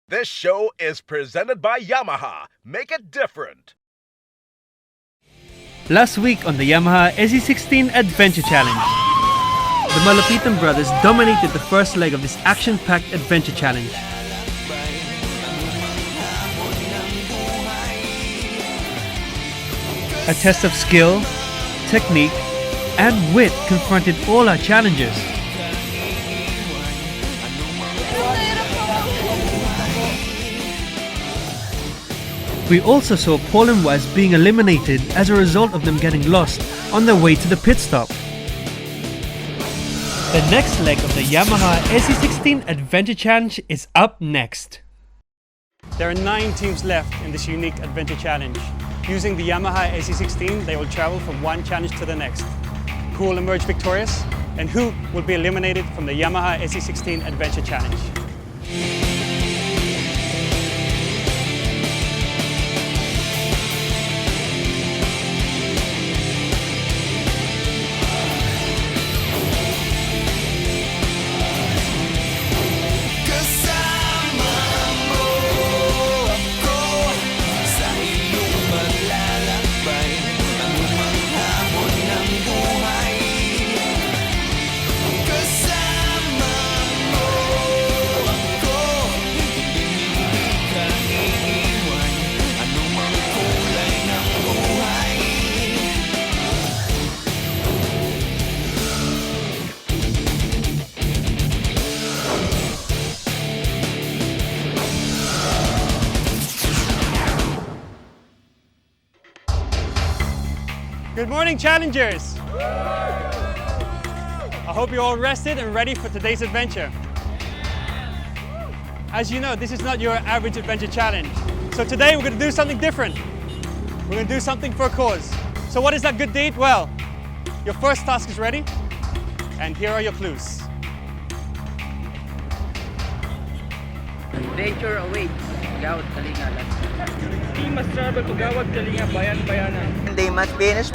This show is presented by Yamaha. Make it different. Last week on the Yamaha SZ16 Adventure Challenge, the Malapitan brothers dominated the first leg of this action-packed adventure challenge. A test of skill, technique, and wit confronted all our challengers. We also saw Paul and Wes being eliminated as a result of them getting lost on their way to the pit stop. The next leg of the Yamaha SZ16 Adventure Challenge is up next. There are 9 teams left in this unique adventure challenge. Using the Yamaha SZ16, they will travel from one challenge to the next. Who will emerge victorious and who will be eliminated from the Yamaha SZ16 Adventure Challenge? Good morning, challengers! I hope you're all rested and ready for today's adventure. As you know, this is not your average adventure challenge. So today we're going to do something different. We're going to do something for a cause. So what is that good deed? Well, your first task is ready, and here are your clues. Adventure awaits. Gawad Kalinga lang. He must travel to Gawad Kalinga Bayan-Bayanan. They must finish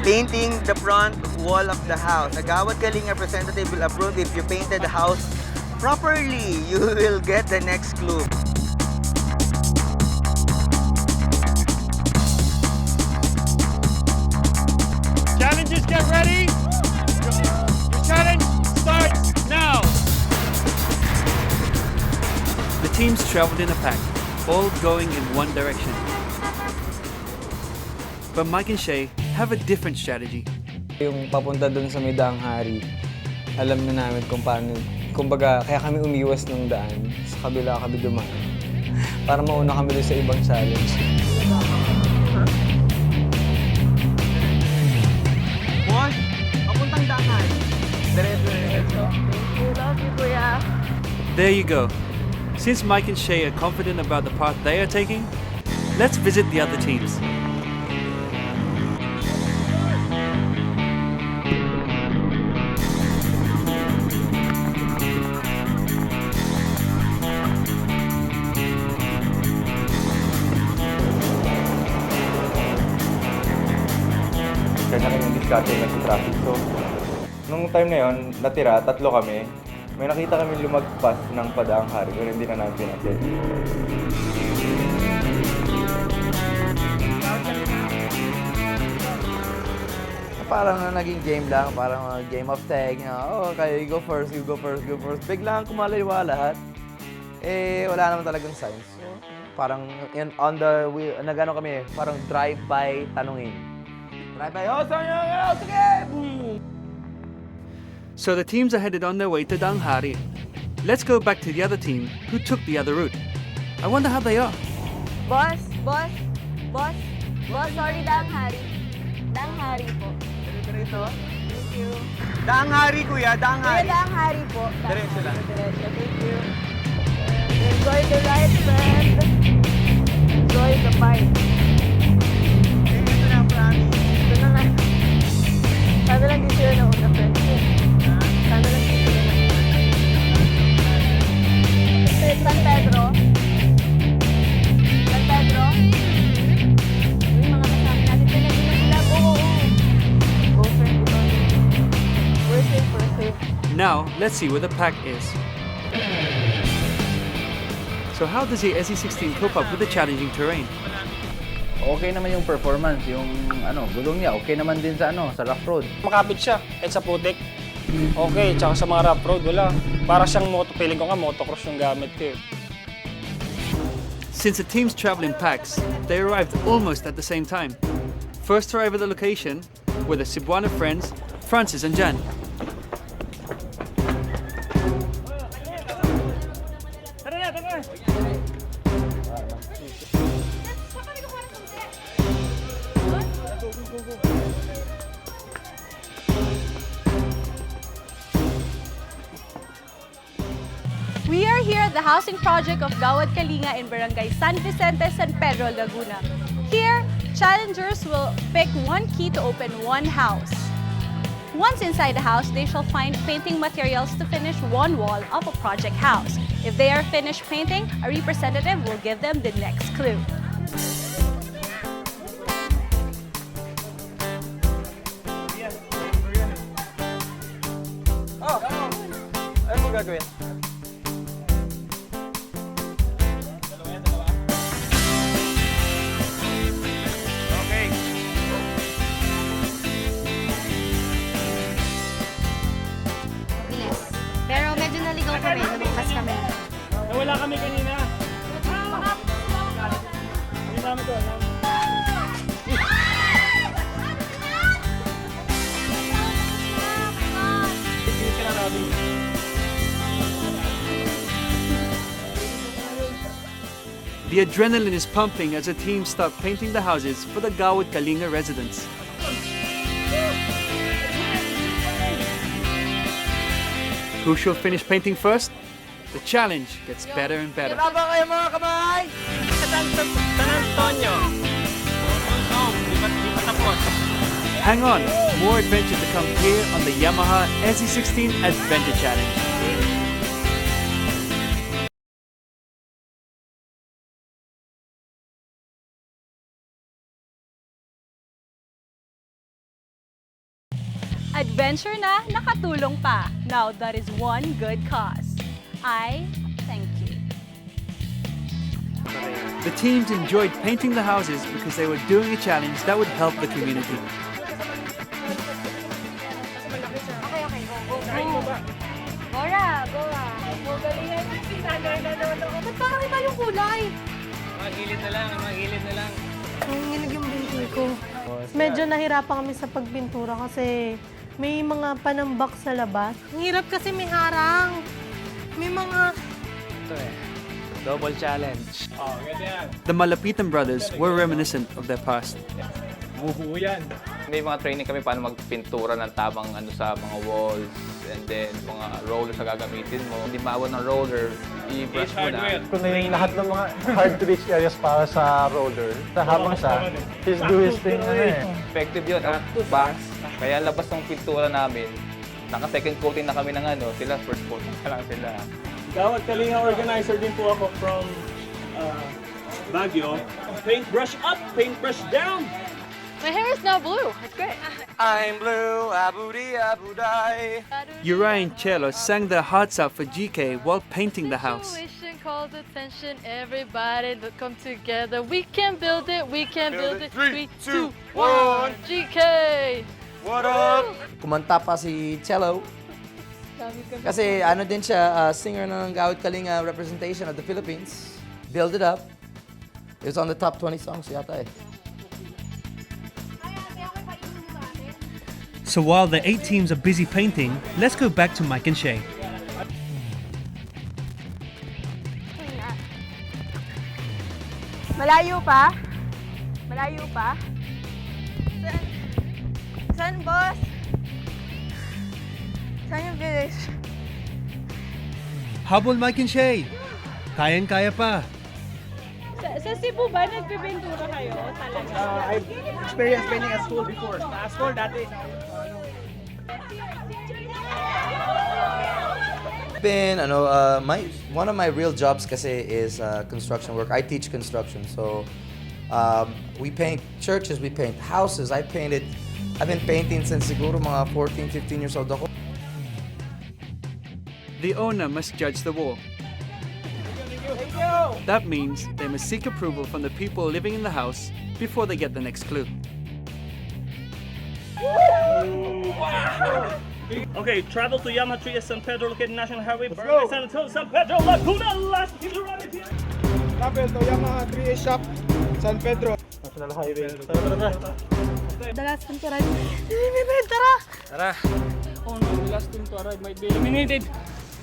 painting the front wall of the house. A Gawad Kalinga representative will approve if you painted the house properly. You will get the next clue. Challengers, get ready! Your challenge starts now! The teams traveled in a pack, all going in one direction. But Mike and Shay have a different strategy. Yung papunta dun sa Midang Hari, alam na namin kung paano, kumbaga, kaya kami umiwas ng daan, sa kabila kami dumaan, para mauna kami dun sa ibang challenge. Boss, papuntang dahan. Diretso. Love you, kuya. There you go. Since Mike and Shay are confident about the path they are taking, let's visit the other teams. Kaya na yung diskarte na sa traffic. So, nung time na yon, natira, 3 kami. May nakita kami lumagpas ng Padaang Hari, pero hindi na namin pinatid. Parang naging game lang, parang game of tag. Oh, kayo, you go first, you go first, go first. Biglang kumaliwa lahat. Eh, wala naman talagang signs. So, parang on the wheel, nagano kami, parang drive-by tanungin. Drive-by, oh, saan nyo? Sige! Boom! So the teams are headed on their way to Danghari. Let's go back to the other team who took the other route. I wonder how they are. Boss, sorry, Danghari. Danghari po. Diretso. Thank you. Daang Hari, kuya, Daang Kuya, Hari. Danghari po. Diretso lang. Diretso, thank you. Enjoy the ride, friend. Enjoy the fight. Ito na, promise. Ito na nga. Sana lang di sila na una, friend. Sana lang di sila na una. San Pedro? San Pedro? Yung mga kasama natin, pinagin na sila. Oo. Go, friend. We're safe, we're safe. Now, let's see where the pack is. So So how does the SZ16 cope up with the challenging terrain? Okay naman yung performance, yung gulong niya, okay naman din sa sa rough road. Makapit siya, kahit sa putik. Okay, tsaka sa mga rough road, wala. Para siyang feeling ko nga, motocross yung gamit ko eh. Since the teams travel in packs, they arrived almost at the same time. First to arrive at the location were the Cebuana friends, Francis and Jan. We are here at the housing project of Gawad Kalinga in Barangay San Vicente, San Pedro, Laguna. Here, challengers will pick one key to open one house. Once inside the house, they shall find painting materials to finish one wall of a project house. If they are finished painting, a representative will give them the next clue. Ano mo gagawin? Bilis. Pero medyo naligaw kami, nabukas kami. Nawala kami kanina. Hindi namin to, The adrenaline is pumping as the teams start painting the houses for the Gawad Kalinga residents. Who shall finish painting first? The challenge gets better and better. Kayo mga kamay! Hang on, more adventure to come here on the Yamaha SZ16 Adventure Challenge. Adventure na nakatulong pa. Now that is one good cause. I thank you. The teams enjoyed painting the houses because they were doing a challenge that would help the community. Bora, Bora. Ba't parang iba yung kulay? Magilid na lang. Ang nginig yung binti ko. Medyo nahirapan kami sa pagpintura kasi may mga panambak sa labas. Ang hirap kasi may harang. May mga... Double challenge. The Malapitan brothers were reminiscent of their past. May mga training kami paano magpintura ng tamang sa mga walls and then mga rollers na gagamitin mo. Hindi maawan ng roller, i-brush mo na. Kung na yung lahat ng mga hard-to-reach areas para sa roller, habang siya, do his thing Effective yun. Kaya labas ng pintura namin, naka-second coating na kami ng sila first coating pa lang sila. Gawad Kalinga organizer din po ako from Baguio. Paintbrush up, paintbrush down. My hair is now blue. It's great. I'm blue, abu-dee, abu-dai. Uriah and Chelo sang their hearts out for GK while painting the house. Situation calls attention, everybody look come together. We can build it, we can build it. 3, 2, 1, GK! What up? Kumanta pa si Cello. Kasi din siya, singer ng Gawad Kalinga representation of the Philippines. Build It Up. It was on the top 20 songs yata eh. So while the 8 teams are busy painting, let's go back to Mike and Shay. Malayo pa? Malayo pa? Saan, boss? Saan yung village? Habol Mike and Shay! Kayang-kaya pa! Sa Cebu ba nagpipintura kayo? Talaga? I've experienced painting at school before. Sa school dati. One of my real jobs kasi is construction work. I teach construction, so we paint churches, we paint houses. I've been painting since siguro mga 14, 15 years old ako. The owner must judge the wall. That means they must seek approval from the people living in the house before they get the next clue. Okay, travel to Yamaha 3S San Pedro, located National Highway, Barangay San Antonio, San Pedro, Laguna, last team to arrive here. Travel to Yamaha 3S shop, San Pedro. National Highway. The last one to arrive. Tara! Tara. Oh no, the last team to arrive might be eliminated.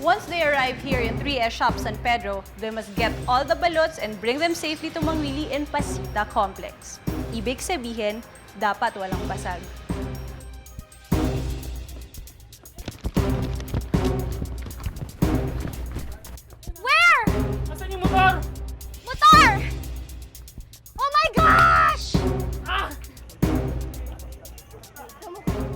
Once they arrive here in 3S Shop San Pedro, they must get all the balots and bring them safely to Mangwili in Pasita Complex. Ibig sabihin, dapat walang basag. Where? Asan yung motor? Motor! Oh my gosh!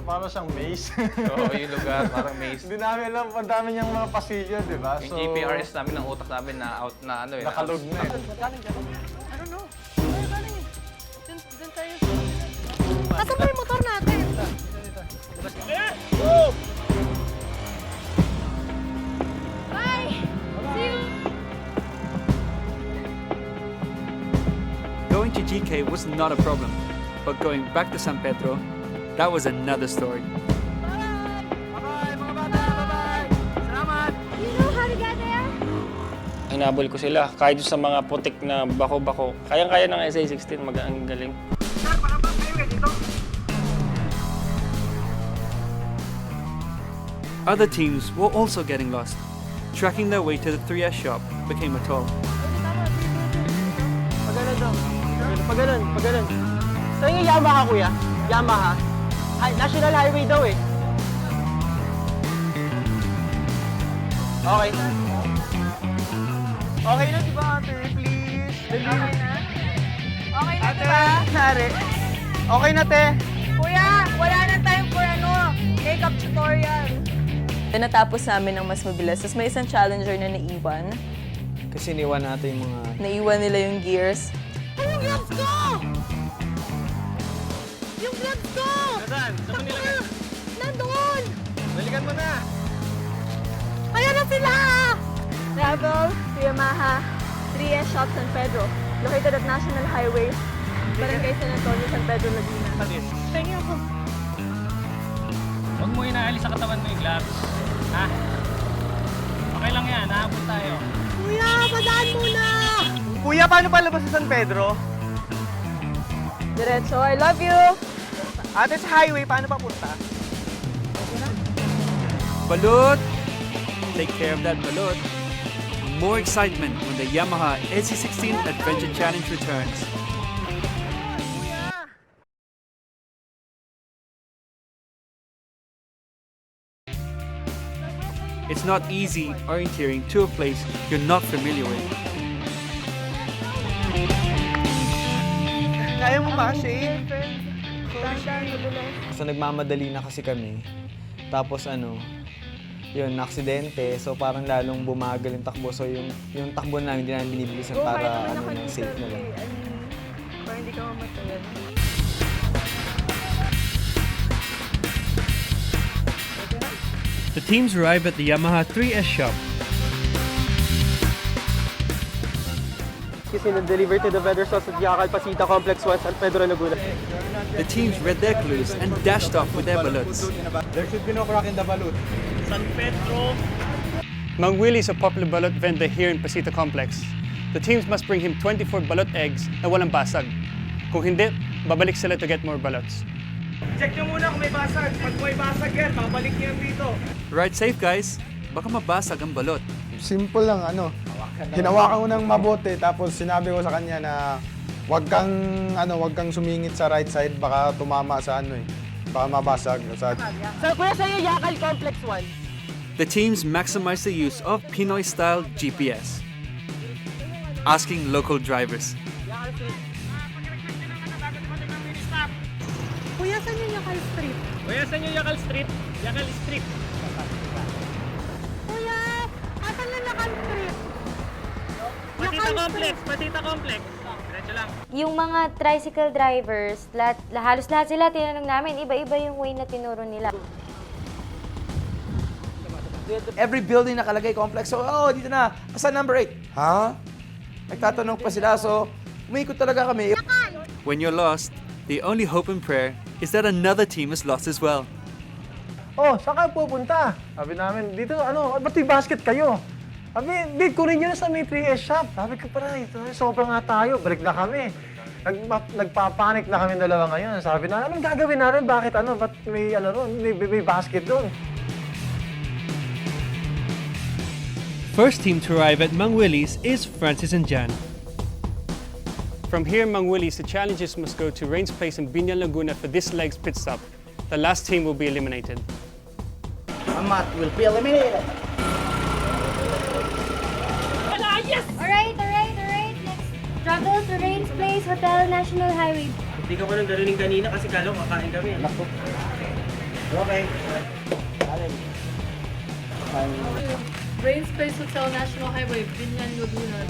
Para siyang maze. Oo, yung lugar, parang maze. Hindi namin alam, ang dami niyang mga pasilyo, di ba? Yung GPRS namin, ng utak namin na out na ano eh. Nakaload na eh. I don't know. Where galing? Dun tayo. Asan ba yung motor natin? Bye! See you! Going to GK was not a problem, but going back to San Pedro, that was another story. You know how to get there? Hinabol ko sila, kahit sa mga putik na bako-bako. Kayang-kaya ng SZ16, ang galing. Other teams were also getting lost. Tracking their way to the 3S shop became a toll. Pagalan. Saan yung Yamaha, kuya? Yamaha? National Highway daw eh. Okay. Okay na, diba, ate? Please. Okay na? Okay na, diba? Nari. Okay na, te. Kuya, wala na time for makeup tutorial. Natapos namin ng mas mabilis. Tapos may isang challenger na naiwan. Kasi niwan natin yung mga... Naiwan nila yung gears. Ay, yung gloves ko! Yung gloves ko! Saan? Saan mo nilagay? Nandun! Balikan mo na! Ayan na sila! Travel to Yamaha 3S Shop San Pedro, located at National Highway, Barangay San Antonio, San Pedro, Laguna. Tingin ako. Huwag mo inaalis sa katawan mo yung gloves. Ha? Okay lang yan, nahabol tayo. Kuya, padaan muna! Kuya, paano palabas sa San Pedro? Diretso, I love you! Ate, sa highway, paano papunta? Balut! Take care of that balut. More excitement when the Yamaha SZ16 Adventure Challenge returns. It's not easy orienteering to a place you're not familiar with. Kaya mo ba, Shane? So nagmamadali na kasi kami. Tapos yun, na-aksidente. So parang lalong bumagal yung takbo. So yung takbo namin, hindi namin binibilisan para safe na lang. Para hindi ka mamatay. The teams arrive at the Yamaha 3S shop. Kasi na-deliver to the vendor sauce at Yakal Pasita Complex 1, San Pedro, Laguna. The teams read their clues and dashed off with their baluts. There should be no crack in the balut. San Pedro. Mangwili is a popular balut vendor here in Pasita Complex. The teams must bring him 24 balut eggs na walang basag. Kung hindi, babalik sila to get more baluts. Check nyo muna kung may basag. Pag may basag yan, babalik yan dito. Ride safe, guys. Baka mabasag ang balot. Simple lang, hinawakan ko ng mabuti, tapos sinabi ko sa kanya na wag kang sumingit sa right side, baka tumama sa baka mabasag. So, kuya, sa'yo, Yakal Complex 1. The teams maximize the use of Pinoy-style GPS, asking local drivers. Kuya, saan yung Yakal Street? Kuya, saan yung Yakal Street? Yakal Street. Kuya, asan yung Yakal Street? Pasita Complex, Pasita Complex. Diretso lang. Yung mga tricycle drivers, halos lahat sila tinanong namin, iba-iba yung way na tinuro nila. Every building nakalagay complex. So, dito na. Asan number 8? Ha? Nagtatanong pa sila. So, umikot talaga kami. When you're lost, the only hope and prayer is that another team is lost as well. Oh, saan kayo pupunta? Sabi namin, dito ba't may basket kayo? Sabi, di, kunin nyo na sa may 3S shop. Sabi ko, para ito, sobrang nga tayo, break na kami. Nagpapanik na kami dalawa ngayon. Sabi na, anong gagawin natin? Bakit ba't may, may basket doon? First team to arrive at Mang Willie's is Francis and Jan. From here, Mang Willie's, the challenges must go to Rain's Place in Binyan, Laguna for this leg's pit stop. The last team will be eliminated. Amat will be eliminated. Alright. Let's travel to Rain's Place Hotel, National Highway. Hindi ka pa nang darinig kanina kasi kala ko kakain kami. Okay. Rain's Place Hotel, National Highway, Binyan, Laguna.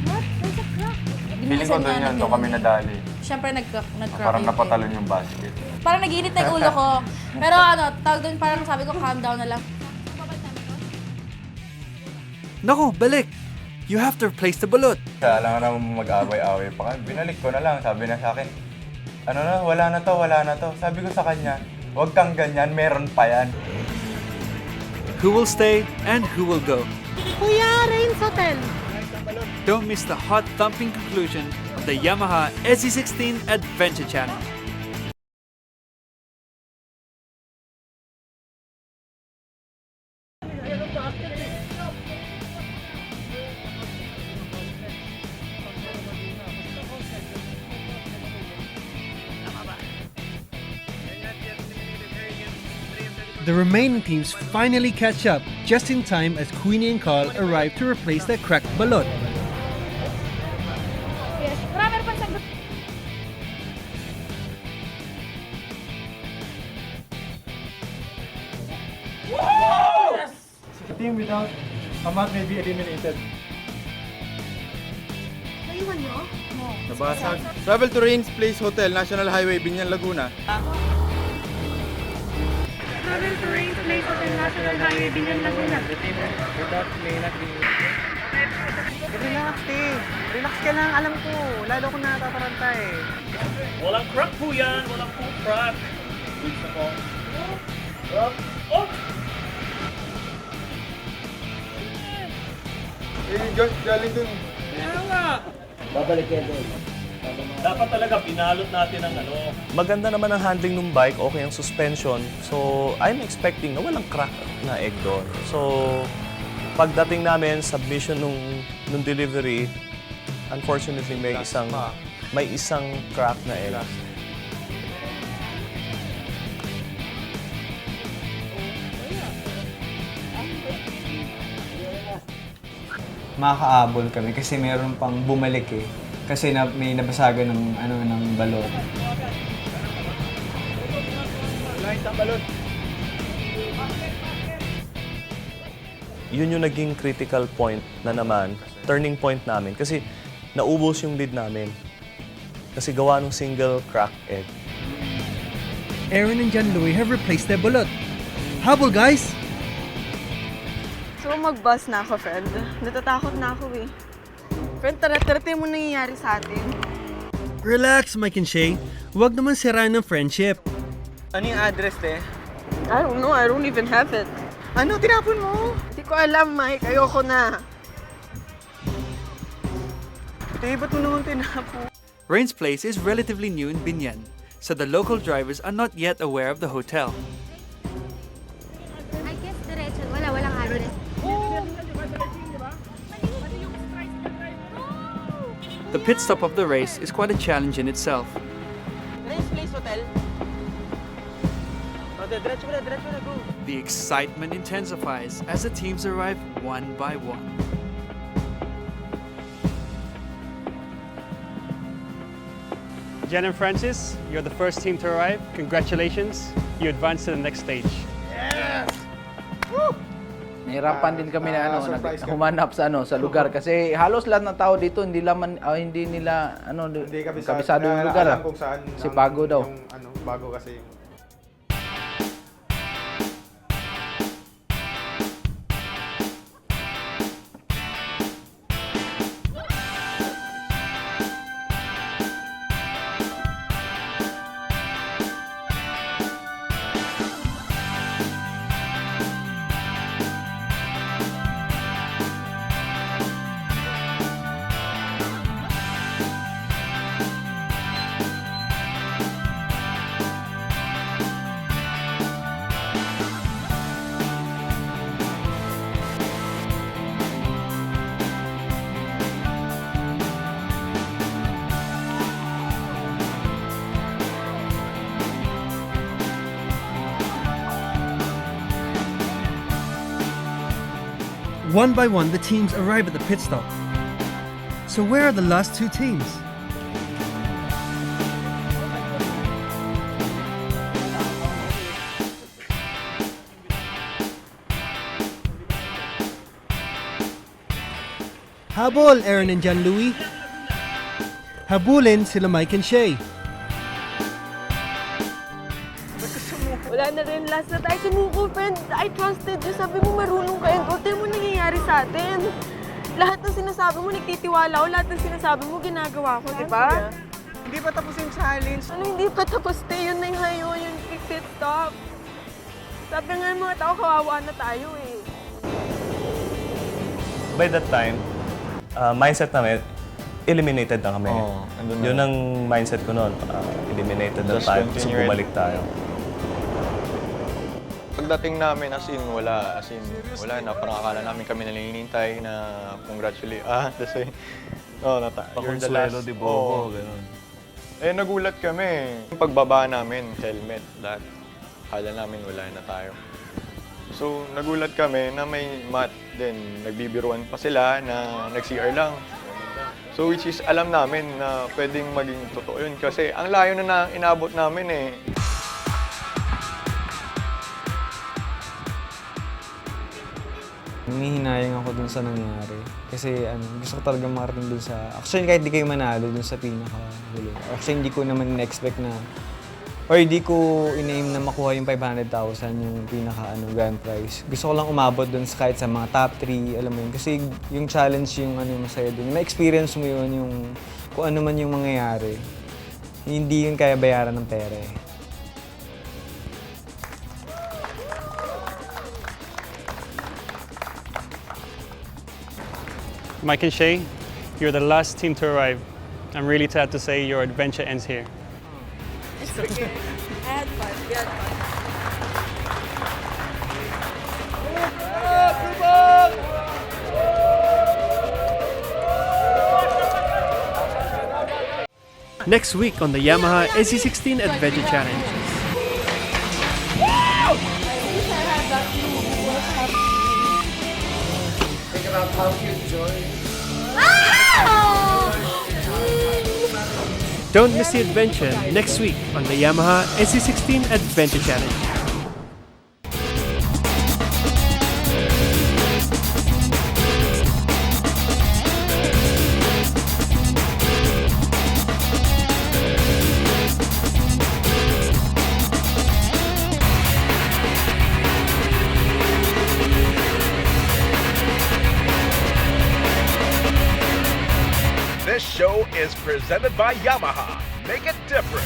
What? There's a crack. Feeling ko doon yun, doon kami nadali. Siyempre, nag-crack Parang yung napatalon yung basket. Parang nag-iinit na yung ulo ko. Pero tawag doon, parang sabi ko, calm down na lang. Naku, balik! You have to replace the balot. Alam nga naman mag-away-away pa kami. Binalik ko na lang. Sabi na sa akin, wala na to. Sabi ko sa kanya, huwag kang ganyan, meron pa yan. Who will stay and who will go? Kuya, Rain's Hotel. Don't miss the heart-thumping conclusion of the Yamaha SZ16 Adventure Challenge. The remaining teams finally catch up just in time as Queenie and Carl arrive to replace their cracked balot. Yes. Marami pa sagot. The team without Amat may be eliminated. Naiwan nyo? No. Nabasag. Travel to Rain's Place Hotel, National Highway, Binyan, Laguna. Travel to Rain's Place Hotel, National Highway, Binyan, Laguna. Without may not be. Relax, relax ka lang. Alam ko, lalo ko natataranta eh. Walang crack po yan. Walang po crack. Gusto ko. Oh! Galing dun. Babalik yan doon. Dapat talaga pinalot natin ang Maganda naman ang handling ng bike, okay ang suspension. So, I'm expecting na walang crack na egg doon. So, pagdating namin, submission nung delivery, unfortunately may isang crack na egg. Makakaabol kami kasi meron pang bumalik eh. Kasi may nabasagan ng balot. Yun yung naging critical point na naman, turning point namin. Kasi naubos yung lead namin. Kasi gawa ng single crack egg. Aaron and John Louie have replaced their balot. Habol, guys! So, mag-bus na ako, friend. Natatakot na ako eh. Friend, tara-tara mo nangyayari sa atin. Relax, Mike and Shay. Huwag naman sirain ng friendship. Ano yung address, te? I don't know, I don't even have it. Ano? Tinapon mo? Hindi ko alam, Mike. Ayoko na. Te, ba't mo naman tinapon? Rain's Place is relatively new in Binyan, so the local drivers are not yet aware of the hotel. I guess diretso. Walang address. The pit stop of the race is quite a challenge in itself. Rain's Place Hotel. Diretso na, go. The excitement intensifies as the teams arrive one by one. Jen and Francis, you're the first team to arrive. Congratulations. You advance to the next stage. Yes! Nahirapan din kami na humanap sa lugar kasi halos lahat ng tao dito hindi nila kabisado yung lugar. Alam kung saan Kasi bago daw. yung bago kasi yung One by one, the teams arrive at the pit stop. So where are the last two teams? Habol, Aaron and John-Louis. Habulin sila Mike and Shay. Wala na rin, last na tayo. Sumuko, friend. I trusted you. Sabi mo marunong ka and all. Tignan mo nangyayari sa atin. Lahat ng sinasabi mo, nagtitiwala ako. Lahat ng sinasabi mo, ginagawa ko, di ba? Hindi pa tapos yung challenge. Ano hindi pa tapos, te? Yun na yung hayon, yung pit stop. Sabi nga ng mga tao, kawawa na tayo eh. By that time, mindset namin, eliminated na kami. Yun ang mindset ko noon. Eliminated na tayo. So bumalik tayo. Pagdating namin, as in, wala na. Parang akala namin kami nalinintay na congratulate. You're the last. Di bobo, ganun. Eh, nagulat kami. Pagbaba namin, helmet, lahat. Akala namin wala na tayo. So, nagulat kami na may mat din. Nagbibiruan pa sila na nag-CR lang. So, which is alam namin na pwedeng maging totoo yun. Kasi ang layo na inabot namin eh. Nangihinayang ako dun sa nangyari. Kasi gusto ko talaga makarating dun sa... Actually, kahit di kayo manalo dun sa pinaka-huli. Actually, hindi ko naman na-expect na... Or di ko ina-aim na makuha yung 500,000 yung pinaka-grand prize. Gusto ko lang umabot dun kahit sa mga top 3, alam mo yun. Kasi yung challenge yung masaya dun. Ma-experience mo yun yung kung ano man yung mangyayari. Hindi yun kaya bayaran ng pera eh. Mike and Shay, you're the last team to arrive. I'm really sad to say your adventure ends here. It's okay. I had fun. We had fun. Next week on the Yamaha SZ16 Adventure Challenge. Think about how cute Joy. Don't miss the adventure next week on the Yamaha SZ16 Adventure Challenge. This show is presented by Yamaha. Make it different.